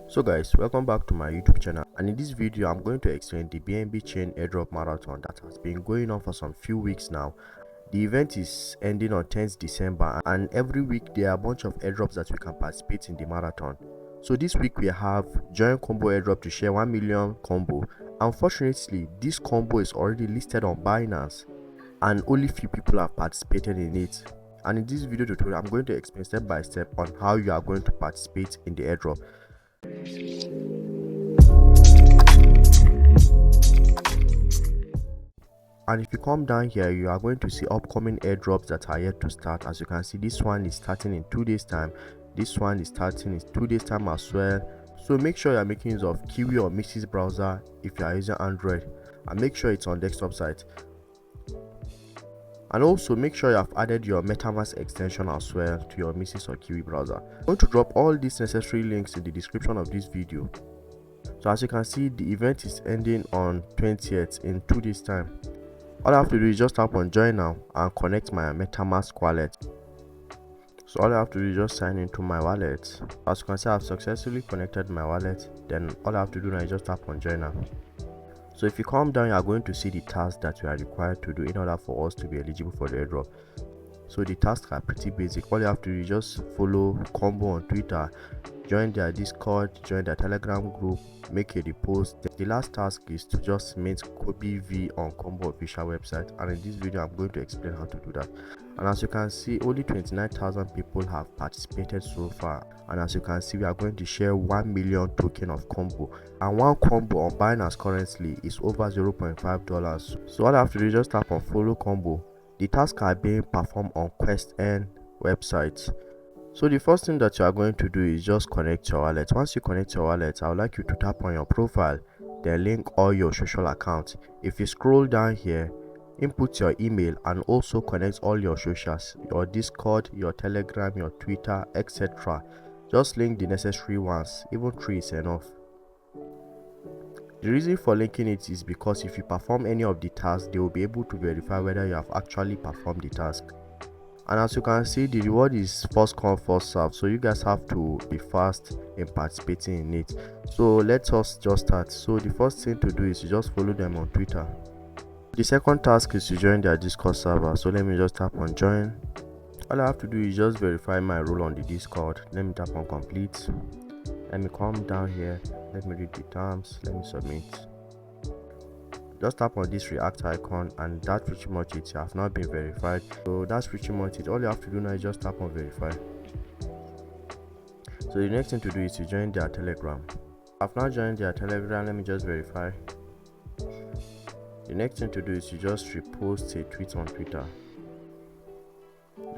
So guys, welcome back to my YouTube channel, and in this video I'm going to explain the BNB chain airdrop marathon that has been going on for some few weeks now. The event is ending on 10th December, and every week there are a bunch of airdrops that we can participate in the marathon. So this week we have join combo airdrop to share 1 million combo. Unfortunately, this combo is already listed on Binance and only few people have participated in it. And in this video tutorial I'm going to explain step by step on how you are going to participate in the airdrop. And if you come down here, you are going to see upcoming airdrops that are yet to start. As you can see, this one is starting in 2 days time, this one is starting in 2 days time as well. So make sure you are making use of Kiwi or Mix's browser if you are using Android, and make sure it's on desktop site. And also make sure you have added your Metamask extension as well to your Mix's or Kiwi browser. I'm going to drop all these necessary links in the description of this video. So as you can see, the event is ending on 20th in 2 days time. All I have to do is just tap on join now and connect my Metamask wallet. So all I have to do is just sign into my wallet. As you can see, I've successfully connected my wallet. Then all I have to do now is just tap on join now. So if you come down, you are going to see the tasks that you are required to do in order for us to be eligible for the airdrop. So the tasks are pretty basic. All you have to do is just follow Combo on Twitter, join their Discord, join their Telegram group, make a repost. The last task is to just mint Opbnb on Combo official website, and in this video I'm going to explain how to do that. And as you can see, only 29,000 people have participated so far, and as you can see, we are going to share 1 million token of combo, and one combo on Binance currently is over $0.5. So all I have to do is just tap on follow combo. The tasks are being performed on QuestN website. So the first thing that you are going to do is just connect your wallet. Once you connect your wallet, I would like you to tap on your profile, then link all your social accounts. If you scroll down here, input your email and also connect all your socials, your Discord, your Telegram, your Twitter, etc. Just link the necessary ones, even 3 is enough. The reason for linking it is because if you perform any of the tasks, they will be able to verify whether you have actually performed the task. And as you can see, the reward is first come first serve, so you guys have to be fast in participating in it. So let us just start. So the first thing to do is to just follow them on Twitter. The second task is to join their Discord server, so let me just tap on join. All I have to do is just verify my role on the Discord. Let me tap on complete. Let me come down here, let me read the terms, let me submit. Just tap on this react icon, and that's pretty much it. You have not been verified, so that's pretty much it. All you have to do now is just tap on verify. So the next thing to do is to join their Telegram. I've now joined their Telegram. Let me just verify. The next thing to do is to just repost a tweet on Twitter.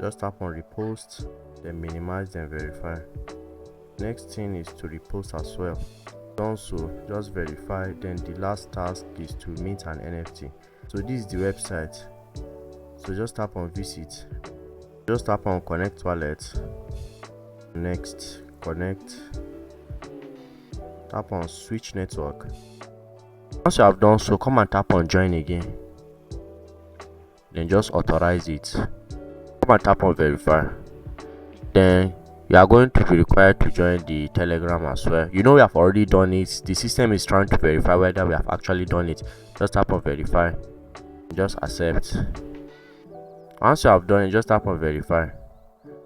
Just tap on repost, then minimize, then verify. Next thing is to repost as well. Done, so just verify. Then the last task is to mint an NFT. So this is the website, so just tap on visit, just tap on connect wallet, next connect, tap on switch network. Once you have done so, come and tap on join again, then just authorize it. Come and tap on verify. Then you are going to be required to join the Telegram as well. You know we have already done it. The system is trying to verify whether we have actually done it. Just tap on verify, just accept. Once you have done it, just tap on verify.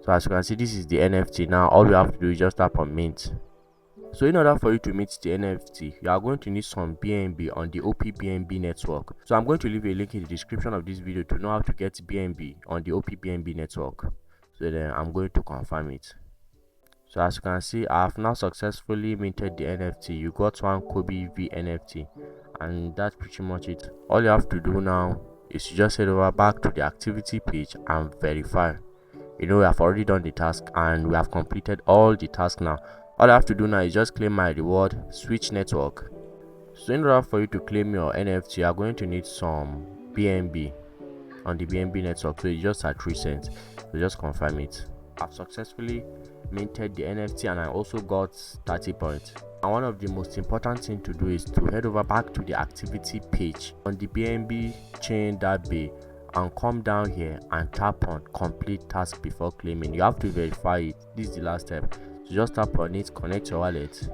So as you can see, this is the NFT. Now all we have to do is just tap on mint. So in order for you to mint the NFT, you are going to need some BNB on the Opbnb network. So I'm going to leave a link in the description of this video to know how to get BNB on the Opbnb network. So then I'm going to confirm it. So as you can see, I have now successfully minted the NFT. You got one Kobe V NFT, and that's pretty much it. All you have to do now is to just head over back to the activity page and verify. You know we have already done the task and we have completed all the tasks now. All I have to do now is just claim my reward, switch network. So in order for you to claim your NFT, you are going to need some BNB on the BNB network. So it's just at 3 cents. So just confirm it. I've successfully minted the NFT and I also got 30 points. And one of the most important thing to do is to head over back to the activity page on the BNB chain.bay and come down here and tap on complete task before claiming. You have to verify it. This is the last step. So just tap on it, connect your wallet,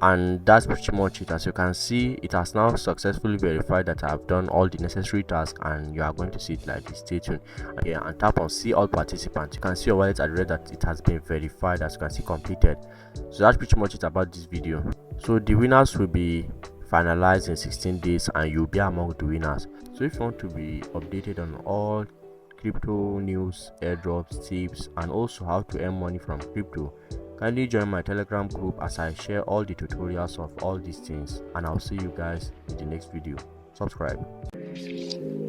And that's pretty much it. As you can see, it has now successfully verified that I've done all the necessary tasks, and you are going to see it like this. Stay tuned here and tap on see all participants. You can see your wallet address that it has been verified, as you can see, completed. So that's pretty much it about this video. So the winners will be finalized in 16 days and you'll be among the winners. So if you want to be updated on all crypto news, airdrops, tips, and also how to earn money from crypto, kindly join my Telegram group as I share all the tutorials of all these things, and I'll see you guys in the next video. Subscribe.